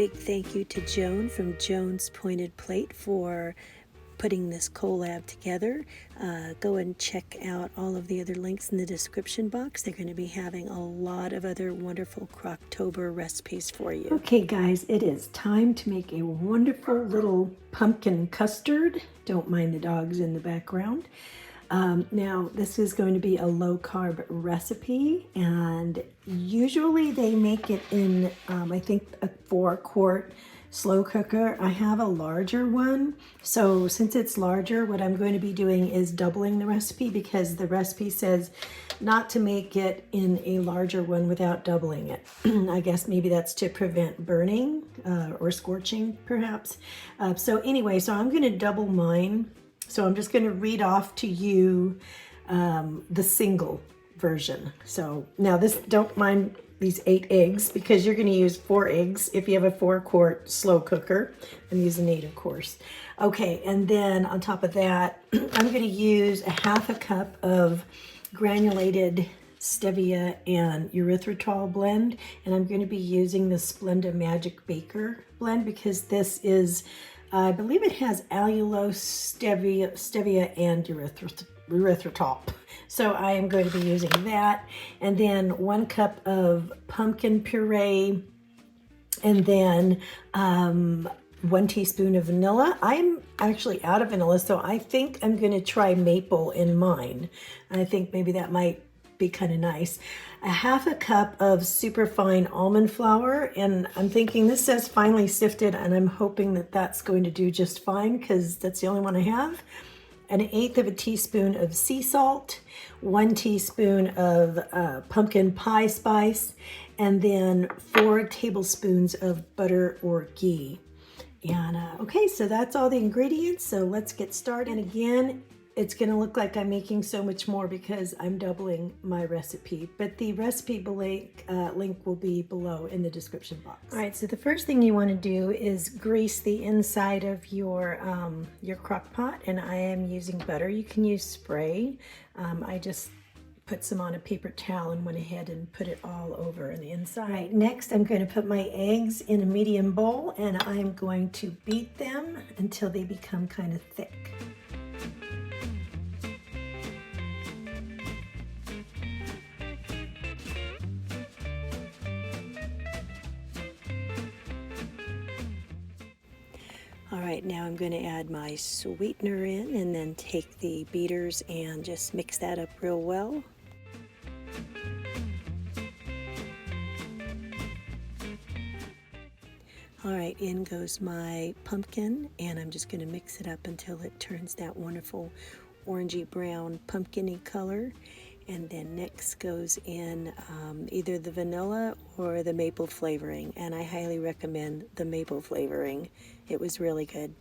big thank you to Joan from Joan's Pointed Plate for putting this collab together. Go and check out all of the other links in the description box. They're going to be having a lot of other wonderful Crocktober recipes for you. Okay guys, it is time to make a wonderful little pumpkin custard. Don't mind the dogs in the background. Now this is going to be a low carb recipe, and usually they make it in I think a 4-quart slow cooker. I have a larger one, so since it's larger, what I'm going to be doing is doubling the recipe, because the recipe says not to make it in a larger one without doubling it. I guess maybe that's to prevent burning or scorching perhaps. So anyway, so I'm going to double mine. So I'm just going to read off to you the single version. So now this, don't mind these 8 eggs, because you're going to use 4 eggs if you have a 4-quart slow cooker. I'm using 8, of course. Okay, and then on top of that, I'm going to use a 1/2 cup of granulated stevia and erythritol blend, and I'm going to be using the Splenda Magic Baker blend, because this is, I believe it has allulose, stevia and erythritol. So I am going to be using that. And then 1 cup of pumpkin puree, and then 1 teaspoon of vanilla. I'm actually out of vanilla, so I think I'm going to try maple in mine. I think maybe that might be kind of nice. A 1/2 cup of super fine almond flour, and I'm thinking this says finely sifted, and I'm hoping that that's going to do just fine, because that's the only one I have. An 1/8 of a teaspoon of sea salt, 1 teaspoon of pumpkin pie spice, and then 4 tablespoons of butter or ghee. And okay, so that's all the ingredients. So let's get started. And again, it's going to look like I'm making so much more because I'm doubling my recipe, but the recipe link will be below in the description box. All right, so the first thing you want to do is grease the inside of your crock pot, and I am using butter. You can use spray. I just put some on a paper towel and went ahead and put it all over on the inside. All right, next I'm going to put my eggs in a medium bowl, and I'm going to beat them until they become kind of thick. All right, now I'm going to add my sweetener in, and then take the beaters and just mix that up real well. All right, in goes my pumpkin, and I'm just going to mix it up until it turns that wonderful orangey brown pumpkin-y color. And then next goes in either the vanilla or the maple flavoring, and I highly recommend the maple flavoring. It was really good.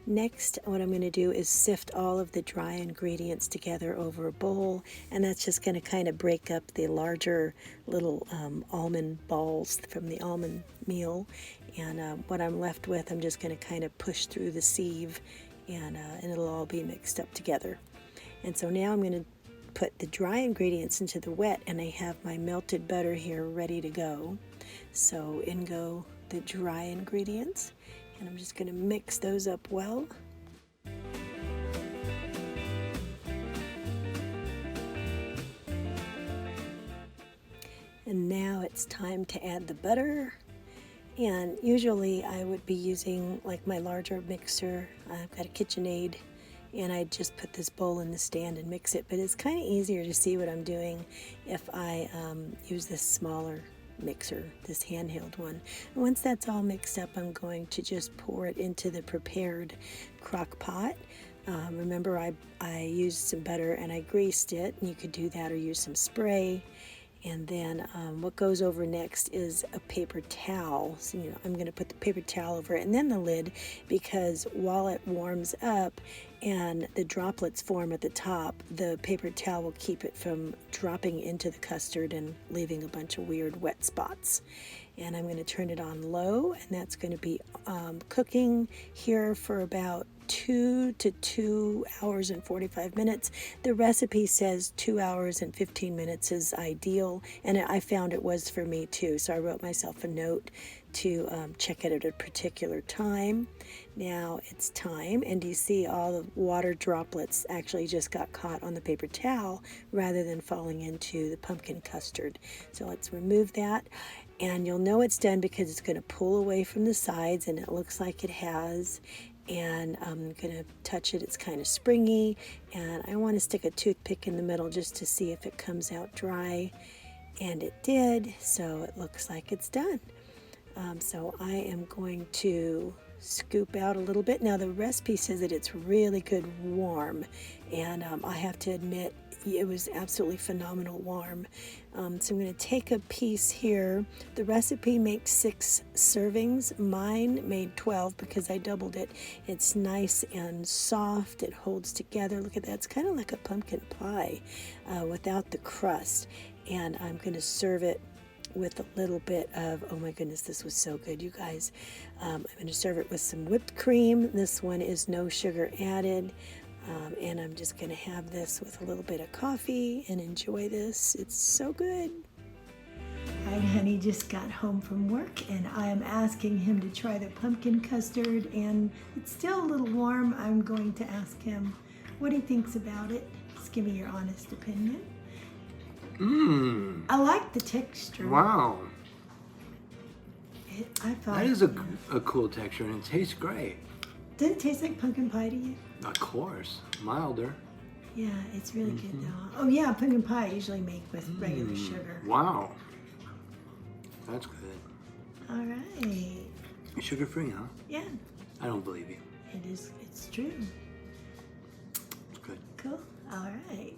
Next, what I'm going to do is sift all of the dry ingredients together over a bowl, and that's just going to kind of break up the larger little almond balls from the almond meal. And what I'm left with, I'm just going to kind of push through the sieve, and it'll all be mixed up together. And so now I'm going to put the dry ingredients into the wet, and I have my melted butter here ready to go. So in go the dry ingredients, and I'm just going to mix those up well. And now it's time to add the butter. And usually I would be using like my larger mixer. I've got a KitchenAid, and I just put this bowl in the stand and mix it, but it's kind of easier to see what I'm doing if I use this smaller mixer, this handheld one. And once that's all mixed up, I'm going to just pour it into the prepared crock pot. Remember, I used some butter and I greased it, and you could do that or use some spray. And then what goes over next is a paper towel. So, I'm going to put the paper towel over it and then the lid, because while it warms up and the droplets form at the top, the paper towel will keep it from dropping into the custard and leaving a bunch of weird wet spots. And I'm going to turn it on low, and that's going to be cooking here for about 2 to 2 hours and 45 minutes. The recipe says 2 hours and 15 minutes is ideal, and I found it was for me too. So I wrote myself a note to check it at a particular time. Now it's time, and you see all the water droplets actually just got caught on the paper towel rather than falling into the pumpkin custard. So let's remove that, and you'll know it's done because it's going to pull away from the sides, and it looks like it has. And I'm going to touch it. It's kind of springy, and I want to stick a toothpick in the middle just to see if it comes out dry, and it did, so it looks like it's done. So I am going to scoop out a little bit. Now the recipe says that it's really good warm, and I have to admit it was absolutely phenomenal warm. So I'm going to take a piece here. The recipe makes 6 servings. Mine made 12 because I doubled it. It's nice and soft. It holds together. Look at that. It's kind of like a pumpkin pie without the crust. And I'm going to serve it with a little bit of, oh my goodness, this was so good, you guys. I'm going to serve it with some whipped cream. This one is no sugar added. And I'm just going to have this with a little bit of coffee and enjoy this. It's so good. Hi, honey just got home from work, and I am asking him to try the pumpkin custard, and it's still a little warm. I'm going to ask him what he thinks about it. Just give me your honest opinion. I like the texture. Wow. I thought That is a cool texture, and it tastes great. Does it taste like pumpkin pie to you? Of course. Milder. Yeah, it's really good though. Oh yeah, pumpkin pie I usually make with regular sugar. Wow. That's good. All right. Sugar-free, huh? Yeah. I don't believe you. It is. It's true. It's good. Cool. All right.